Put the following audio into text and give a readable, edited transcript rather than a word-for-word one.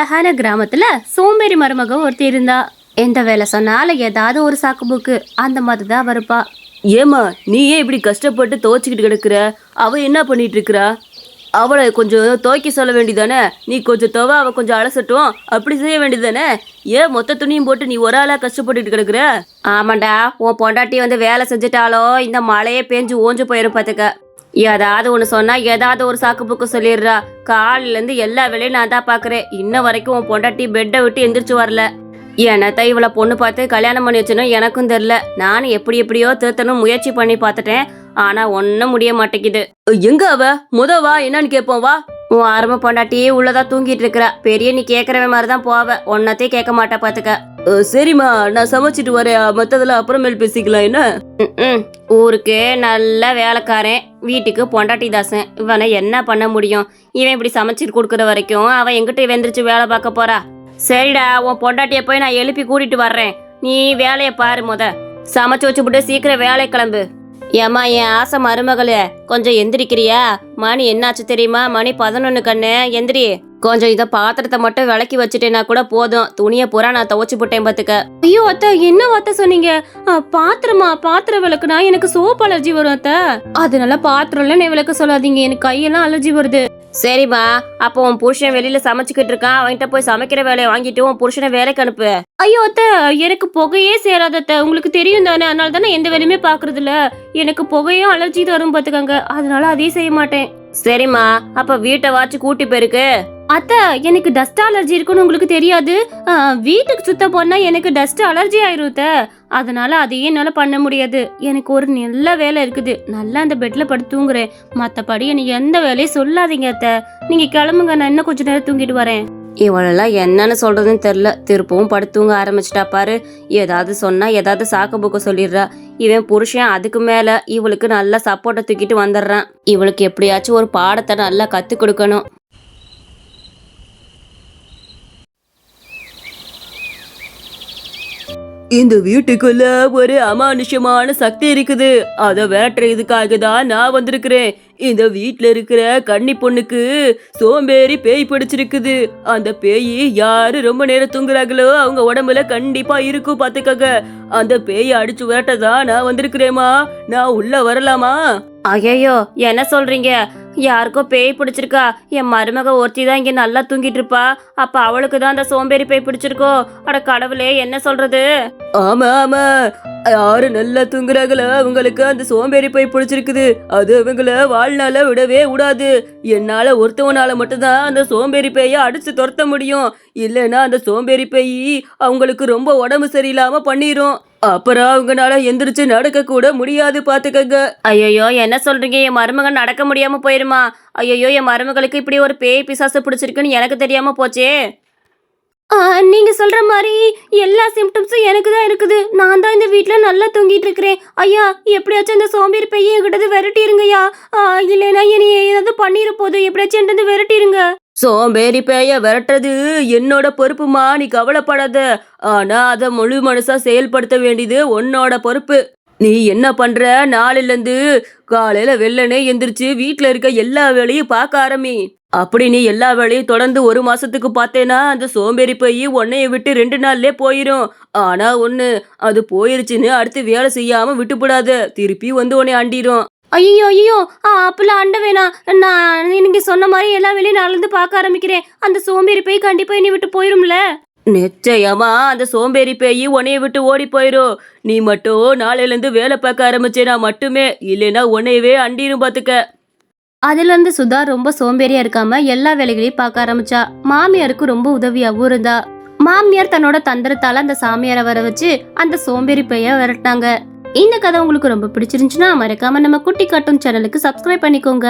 அழகான கிராமத்துல சோம்பேறி மருமக ஒருத்தி இருந்தா. எந்த வேலை சொன்னாலும் ஏதாவது ஒரு சாக்கு புக்கு அந்த மாதிரி தான் வருப்பா. ஏமா நீ ஏன் இப்படி கஷ்டப்பட்டு துவைச்சிக்கிட்டு கிடக்குற? அவ என்ன பண்ணிட்டு இருக்கிறா? அவளை கொஞ்சம் துவைக்க சொல்ல வேண்டியதானே? நீ கொஞ்சம் துவை, அவ கொஞ்சம் அலசட்டும், அப்படி செய்ய வேண்டியதானே? ஏன் மொத்த துணியும் போட்டு நீ ஒரு ஆளா கஷ்டப்பட்டுட்டு கிடக்குற? ஆமாண்டா, உன் பொண்டாட்டி வந்து வேலை செஞ்சுட்டாலோ இந்த மழையே பேஞ்சு ஓஞ்சு போயிரும் பாத்துக்க. ஏதாவது ஒன்று சொன்னா ஏதாவது ஒரு சாக்கு புக்கு சொல்லிடுறா. காலிலேருந்து எல்லா வேலையும் நான் தான் பார்க்குறேன். இன்ன வரைக்கும் உன் பொண்டாட்டி பெட்டை விட்டு எந்திரிச்சு வரல. என்னத்த இவளை பொண்ணு பார்த்து கல்யாணம் பண்ணி வச்சனும் எனக்கும் தெரில. நானும் எப்படியோ திருத்தணும் முயற்சி பண்ணி பார்த்துட்டேன். ஆனா ஒன்றும் முடிய மாட்டேங்குது. எங்க அவ? வா, என்னன்னு கேட்போம் வா. உன் ஆரம்ப பொண்டாட்டியே உள்ளதா தூங்கிட்டு இருக்கிறா. பெரிய நீ கேட்கறவ மாதிரி தான் போவ, ஒன்னத்தையும் கேட்க மாட்டா பாத்துக்க. சரிம்மா, நான் சமைச்சிட்டு வரேன், மத்ததெல்லாம் அப்புறமேல் பேசிக்கலாம். என்ன ஊருக்கு நல்ல வேலைக்காரன், வீட்டுக்கு பொண்டாட்டி தாசன். இவனை என்ன பண்ண முடியும்? இவன் இப்படி சமைச்சிட்டு கொடுக்குற வரைக்கும் அவன் எங்கிட்ட வெந்திரிச்சு வேலை பார்க்க போறா. சரிடா, உன் பொண்டாட்டிய போய் நான் எழுப்பி கூட்டிட்டு வர்றேன். நீ வேலையை பாரு. சமைச்சு வச்சுவிட்டு சீக்கிரம் வேலை கிளம்பு. ஏம்மா, என் ஆசை மருமகளே, கொஞ்சம் எந்திரிக்கிறியா? மணி என்னாச்சு தெரியுமா? மணி 11 கண்ணு. எந்திரி. கொஞ்சம் இதை பாத்திரத்தை மட்டும் விளக்கி வச்சுட்டேன்னா கூட போதும். துணியை பூரா நான் துவைச்சு போட்டேன் பாத்துக்க. ஐயோ அத்தை, என்ன வார்த்தை சொன்னீங்க? பாத்திரம் விளக்குனா எனக்கு சோப் அலர்ஜி வரும் அத்தை. அதனால பாத்திரம்லாம் நீ விளக்க சொல்லாதீங்க, எனக்கு கையெல்லாம் அலர்ஜி வருது. சரிம்மா, அப்போ உன் புருஷன் வெளியில சமைச்சுக்கிட்டு இருக்கான், அவன்கிட்ட போய் சமைக்கிற வேலையை வாங்கிட்டு உன் புருஷனை வேலைக்கு அனுப்பு. ஐயோ அத்தை, எனக்கு புகையே சேராதத்த, உங்களுக்கு தெரியும் தானே, அதனால தானே எந்த வேலையுமே பாக்குறது இல்ல. எனக்கு புகையும் அலர்ஜி வரும் பாத்துக்கங்க, அதனால அதையும் செய்ய மாட்டேன். சரிம்மா, அப்ப வீட்டை வாச்சு கூட்டி போயிருக்கு. அத்தை, எனக்கு டஸ்ட் அலர்ஜி இருக்குன்னு உங்களுக்கு தெரியாது. வீட்டுக்கு சுத்த போனா எனக்கு டஸ்ட் அலர்ஜி ஆயிரும். அதனால அதையே என்னால பண்ண முடியாது. எனக்கு ஒரு நல்ல வேலை இருக்குது, நல்லா அந்த பெட்ல படுத்து தூங்குறேன். மத்தபடி எனக்கு எந்த வேலையும் சொல்லாதீங்க அத்தை. நீங்க கிளம்புங்க, நான் இன்னும் கொஞ்ச நேரம் தூங்கிட்டு வரேன். இவளெல்லாம் என்னன்னு சொல்றதுன்னு தெரியல. திருப்பவும் படுத்து தூங்க ஆரம்பிச்சிட்டா பாரு. ஏதாவது சொன்னா ஏதாவது சாக்கு புக்க சொல்லிடுறா. இவன் புருஷன் அதுக்கு மேல இவளுக்கு நல்லா சப்போர்ட்டை தூக்கிட்டு வந்துடுறான். இவளுக்கு எப்படியாச்சும் ஒரு பாடத்தை நல்லா கத்து கொடுக்கணும். இந்த வீட்டுக்குள்ள ஒரு அமானுஷமான சக்தி இருக்குது. அதை விரட்டுறதுக்காக தான் நான் வந்திருக்கிறேன். இந்த வீட்டுல இருக்கிற கன்னி பொண்ணுக்கு சோம்பேறி பேய் பிடிச்சிருக்குது. அந்த பேய் யாரு ரொம்ப நேரம் தூங்குறாங்களோ அவங்க உடம்புல கண்டிப்பா இருக்கும் பாத்துக்கங்க. அந்த பேயை அடிச்சு விரட்டதான் நான் வந்திருக்கிறேம்மா. நான் உள்ள வரலாமா? ஐயோ, என்ன சொல்றீங்க? யாருக்கோ பேய் பிடிச்சிருக்கா? என் மருமக ஒருத்தி தான் இங்க நல்லா தூங்கிட்டு இருப்பா. அப்ப அவளுக்கு தான் அந்த சோம்பேறி பேய் பிடிச்சிருக்கோ? அட கடவுளே, என்ன சொல்றது? ஆமா ஆமா, யாரு நல்லா தூங்குறாங்களோ அவங்களுக்கு அந்த சோம்பேறி பேய் பிடிச்சிருக்குது. அது அவங்கள வாழ்நாள விடவே விடாது. என்னால ஒருத்தவனால மட்டும்தான் அந்த சோம்பேறி பேயை அடிச்சு துரத்த முடியும். இல்லைன்னா அந்த சோம்பேறி பேய் அவங்களுக்கு ரொம்ப உடம்பு சரியில்லாம பண்ணிரும். அப்புறம் அவங்களால எந்திரிச்சு நடக்க கூட முடியாது பாத்துக்கங்க. ஐயோ, என்ன சொல்றீங்க? என் மருமகன் நடக்க முடியாம போயிருமா? ஐயோ, என் மருமகளுக்கு இப்படி ஒரு பேய் பிசாசு பிடிச்சிருக்குன்னு எனக்கு தெரியாம போச்சே. நீங்க சொல்ற மாதிரி எல்லா சிம்டம்ஸும் எனக்கு தான் இருக்குது. நான் தான் இந்த வீட்டுல நல்லா தூங்கிட்டு இருக்கிறேன். ஐயா, எப்படியாச்சும் இந்த சோம்பேறி பையன் என்கிட்ட விரட்டிருங்கய்யா. இல்லைன்னா இனி ஏதாவது பண்ணிரு போதும், எப்படியாச்சும் என்கிட்ட விரட்டிருங்க. சோம்பேறி பேய விரட்டுறது என்னோட பொறுப்புமா, நீ கவலைப்படாத. ஆனா அதை முழு மனசா செயல்படுத்த வேண்டியது உன்னோட பொறுப்பு. நீ என்ன பண்ற? நாளில இருந்து காலையில வெள்ளனே எந்திரிச்சு வீட்டுல இருக்க எல்லா வேலையும் பார்க்க ஆரம்பி. அப்படி நீ எல்லா வேலையும் தொடர்ந்து 1 மாசத்துக்கு பார்த்தேன்னா அந்த சோம்பேறி போய் உன்னைய விட்டு 2 நாள்லயே போயிரும். ஆனா ஒண்ணு, அது போயிருச்சுன்னு அடுத்து வேலை செய்யாம விட்டுப்படாத, திருப்பி வந்து உன்னை அண்டிரும். ஐயோ, அப்பெல்லாம் அண்ட வேணாம். நான் நீங்க சொன்ன மாதிரி எல்லா வேலையும் நாளிலிருந்து பார்க்க ஆரம்பிக்கிறேன். அந்த சோம்பேறி போய் கண்டிப்பா என்னை விட்டு போயிரும்ல? நிச்சயமா அந்த சோம்பேறி பேய் உன்னைய விட்டு ஓடி போயிரும். நீ மட்டும் நாளையில இருந்து வேலை பார்க்க ஆரம்பிச்சேனா மட்டுமே, இல்லைன்னா உன்னையவே அண்டிரும் பாத்துக்க. அதுல இருந்து சுதா ரொம்ப சோம்பேறியா இருக்காம எல்லா வேலைகளையும் பார்க்க ஆரம்பிச்சா. மாமியாருக்கு ரொம்ப உதவியாவும் இருந்தா. மாமியார் தன்னோட தந்திரத்தால அந்த சாமியாரை வர வச்சு அந்த சோம்பேறி பேய விரட்டினாங்க. இந்த கதை உங்களுக்கு ரொம்ப பிடிச்சிருந்துச்சுன்னா மறக்காம நம்ம குட்டி கார்ட்டூன் சேனலுக்கு சப்ஸ்கிரைப் பண்ணிக்கோங்க.